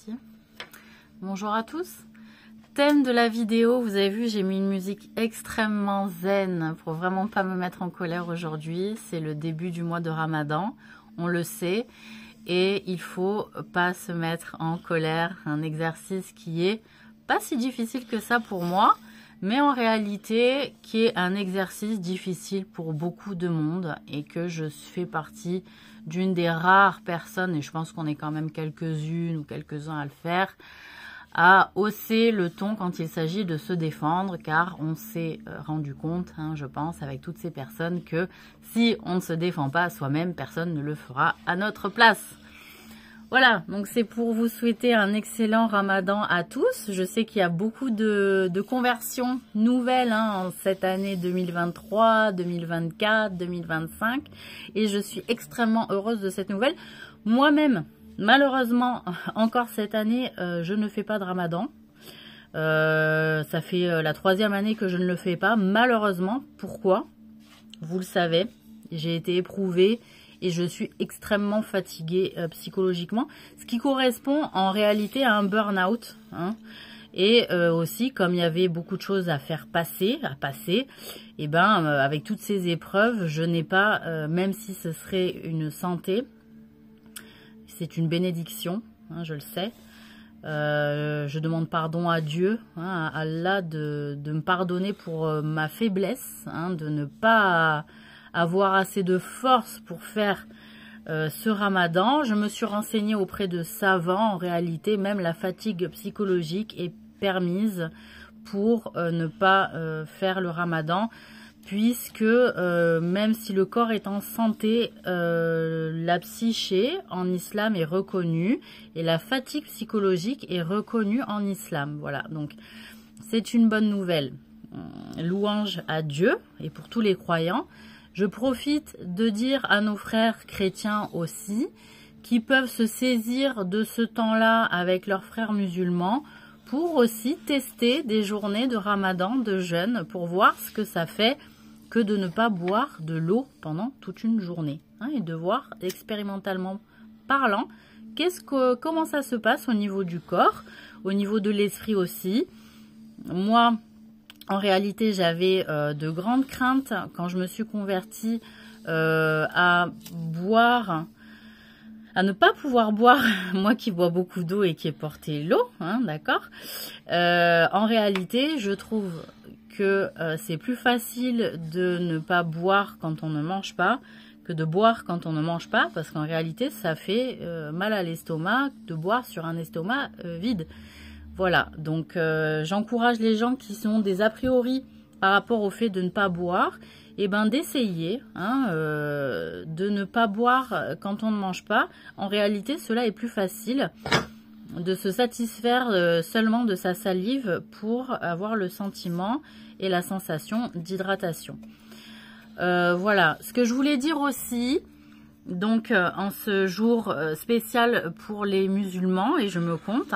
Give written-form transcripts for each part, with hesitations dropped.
merci. Bonjour à tous. Thème de la vidéo, vous avez vu, j'ai mis une musique extrêmement zen pour vraiment pas me mettre en colère aujourd'hui. C'est le début du mois de Ramadan, on le sait. Et il faut pas se mettre en colère. Un exercice qui est pas si difficile que ça pour moi, mais en réalité qui est un exercice difficile pour beaucoup de monde et que je fais partie d'une des rares personnes, et je pense qu'on est quand même quelques-unes ou quelques-uns à le faire, à hausser le ton quand il s'agit de se défendre, car on s'est rendu compte, je pense, avec toutes ces personnes, que si on ne se défend pas soi-même, personne ne le fera à notre place. Voilà, donc c'est pour vous souhaiter un excellent Ramadan à tous. Je sais qu'il y a beaucoup de conversions nouvelles en cette année 2023, 2024, 2025. Et je suis extrêmement heureuse de cette nouvelle. Moi-même, malheureusement, encore cette année, je ne fais pas de Ramadan. Ça fait la 3e année que je ne le fais pas, malheureusement. Pourquoi? Vous le savez, j'ai été éprouvée. Et je suis extrêmement fatiguée psychologiquement, ce qui correspond en réalité à un burn-out. Et aussi, comme il y avait beaucoup de choses à faire passer, et avec toutes ces épreuves, je n'ai pas, même si ce serait une santé, c'est une bénédiction, je le sais. Je demande pardon à Dieu, à Allah de me pardonner pour ma faiblesse, de ne pas avoir assez de force pour faire ce Ramadan. Je me suis renseignée auprès de savants. En réalité, même la fatigue psychologique est permise pour ne pas faire le Ramadan, puisque même si le corps est en santé, la psyché en islam est reconnue et la fatigue psychologique est reconnue en islam. Voilà, donc c'est une bonne nouvelle. Louange à Dieu et pour tous les croyants. Je profite de dire à nos frères chrétiens aussi, qui peuvent se saisir de ce temps-là avec leurs frères musulmans, pour aussi tester des journées de Ramadan, de jeûne, pour voir ce que ça fait que de ne pas boire de l'eau pendant toute une journée. Et de voir, expérimentalement parlant, comment ça se passe au niveau du corps, au niveau de l'esprit aussi. Moi, en réalité, j'avais de grandes craintes quand je me suis convertie à ne pas pouvoir boire, moi qui bois beaucoup d'eau et qui ai porté l'eau, d'accord. En réalité, je trouve que c'est plus facile de ne pas boire quand on ne mange pas que de boire quand on ne mange pas, parce qu'en réalité, ça fait mal à l'estomac de boire sur un estomac vide. Voilà, donc j'encourage les gens qui sont des a priori par rapport au fait de ne pas boire, d'essayer de ne pas boire quand on ne mange pas. En réalité, cela est plus facile de se satisfaire seulement de sa salive pour avoir le sentiment et la sensation d'hydratation. Voilà, ce que je voulais dire aussi, donc en ce jour spécial pour les musulmans, et je me compte,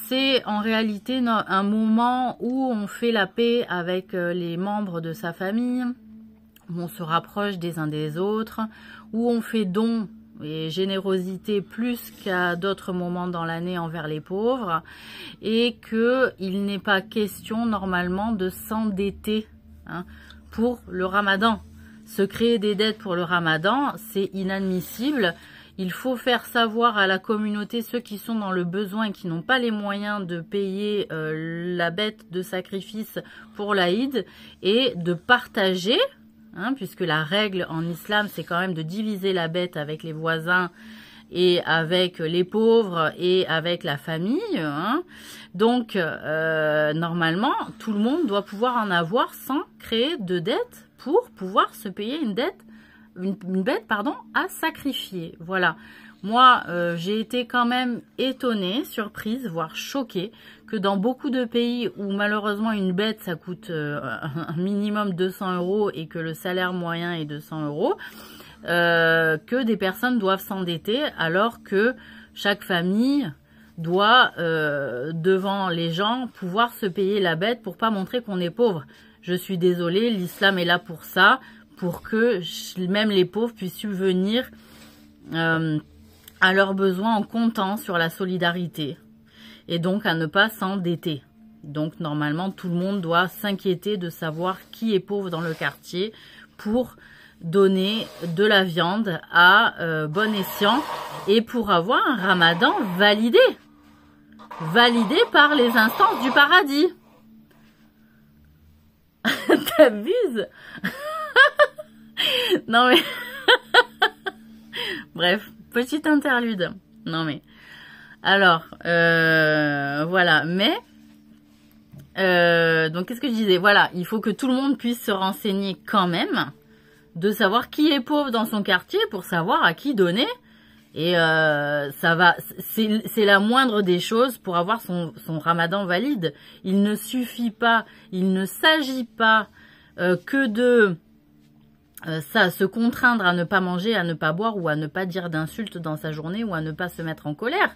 c'est en réalité un moment où on fait la paix avec les membres de sa famille, où on se rapproche des uns des autres, où on fait don et générosité plus qu'à d'autres moments dans l'année envers les pauvres, et qu'il n'est pas question normalement de s'endetter pour le Ramadan. Se créer des dettes pour le Ramadan, c'est inadmissible. Il faut faire savoir à la communauté, ceux qui sont dans le besoin et qui n'ont pas les moyens de payer la bête de sacrifice pour l'Aïd, et de partager, puisque la règle en islam, c'est quand même de diviser la bête avec les voisins et avec les pauvres et avec la famille. Donc, normalement, tout le monde doit pouvoir en avoir sans créer de dette pour pouvoir se payer une bête à sacrifier. Voilà. Moi, j'ai été quand même étonnée, surprise, voire choquée, que dans beaucoup de pays où malheureusement une bête, ça coûte un minimum 200 € et que le salaire moyen est 200 €, que des personnes doivent s'endetter alors que chaque famille doit, devant les gens, pouvoir se payer la bête pour pas montrer qu'on est pauvre. Je suis désolée, l'islam est là pour ça, pour que même les pauvres puissent subvenir à leurs besoins en comptant sur la solidarité et donc à ne pas s'endetter. Donc normalement tout le monde doit s'inquiéter de savoir qui est pauvre dans le quartier pour donner de la viande à bon escient et pour avoir un ramadan validé par les instances du paradis. T'abuses. Non mais bref, petite interlude. Non mais alors voilà, mais donc qu'est-ce que je disais? Voilà, il faut que tout le monde puisse se renseigner quand même, de savoir qui est pauvre dans son quartier pour savoir à qui donner. Et ça va, c'est la moindre des choses pour avoir son ramadan valide. Il ne suffit pas, il ne s'agit pas que de se contraindre à ne pas manger, à ne pas boire ou à ne pas dire d'insultes dans sa journée ou à ne pas se mettre en colère.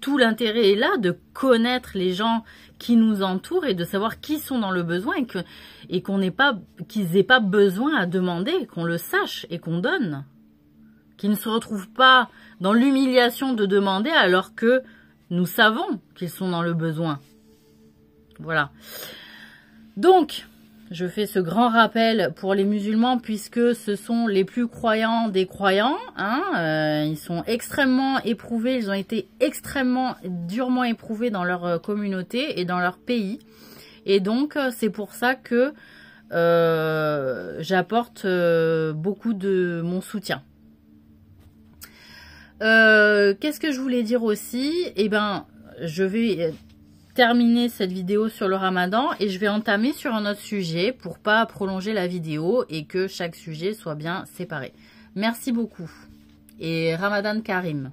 Tout l'intérêt est là de connaître les gens qui nous entourent et de savoir qui sont dans le besoin et qu'ils n'aient pas besoin à demander, qu'on le sache et qu'on donne. Qu'ils ne se retrouvent pas dans l'humiliation de demander alors que nous savons qu'ils sont dans le besoin. Voilà. Donc, je fais ce grand rappel pour les musulmans puisque ce sont les plus croyants des croyants. Hein, ils sont extrêmement éprouvés, ils ont été extrêmement durement éprouvés dans leur communauté et dans leur pays. Et donc, c'est pour ça que j'apporte beaucoup de mon soutien. Qu'est-ce que je voulais dire aussi? Eh ben, je vais terminer cette vidéo sur le ramadan et je vais entamer sur un autre sujet pour pas prolonger la vidéo et que chaque sujet soit bien séparé. Merci beaucoup et Ramadan Karim.